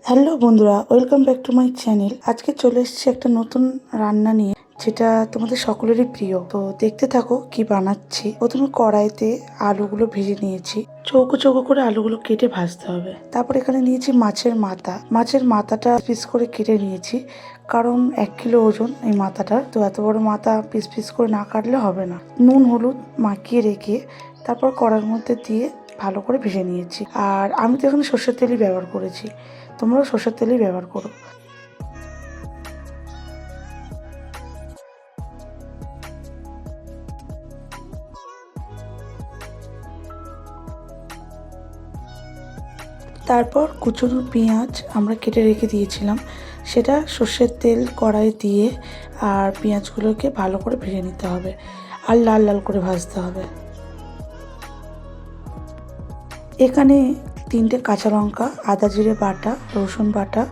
Hello বন্ধুরা, welcome back to my channel. আজকে চলে এসেছি একটা নতুন রান্না নিয়ে, যেটা তোমাদের সকলেরই প্রিয়। তো দেখতে থাকো কি বানাচ্ছি। প্রথমে কড়াইতে আলুগুলো ভেজে নিয়েছি, চৌকো চৌকো করে আলুগুলো কেটে ভাজতে হবে। তারপর এখানে নিয়েছি মাছের মাথা। মাছের মাথাটা পিস করে কেটে নিয়েছি, কারণ 1 কিলো ওজন এই মাথাটার। তো এত বড় মাথা পিস পিস করে না কাটলে হবে না। নুন হলুদ মাখিয়ে রেখে তারপর কড়াইয়ের মধ্যে দিয়ে ভালো করে ভেজে নিয়েছি। আর আমি তো এখানে সর্ষের তেলই ব্যবহার করেছি, তোমরাও সর্ষের তেলই ব্যবহার করো। তারপর কুচনো পেঁয়াজ আমরা কেটে রেখে দিয়েছিলাম, সেটা সর্ষের তেল কড়াই দিয়ে আর পেঁয়াজগুলোকে ভালো করে ভেজে নিতে হবে আর লাল লাল করে ভাজতে হবে। এখানে 3টে কাঁচা লঙ্কা, আদা জিরে বাটা, রসুন বাটা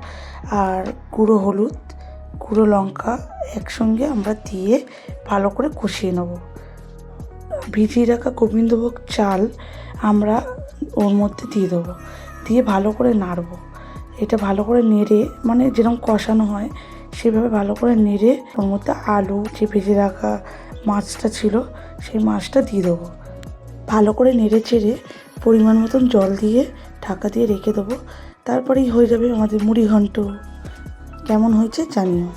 আর গুঁড়ো হলুদ, গুঁড়ো লঙ্কা একসঙ্গে আমরা দিয়ে ভালো করে কষিয়ে নেব। ভিজিয়ে রাখা গোবিন্দভোগ চাল আমরা ওর মধ্যে দিয়ে দেবো, দিয়ে ভালো করে নাড়বো। এটা ভালো করে নেড়ে, মানে যেরকম কষানো হয় সেভাবে ভালো করে নেড়ে ওর মধ্যে আলু, যে ভেজে রাখা মাছটা ছিল সেই মাছটা দিয়ে দেবো। ভালো করে নেড়ে চেড়ে পরিমাণ মতন জল দিয়ে ঢাকা দিয়ে রেখে দেবো। তারপরেই হয়ে যাবে আমাদের মুড়ি ঘন্ট। কেমন হয়েছে জানিও।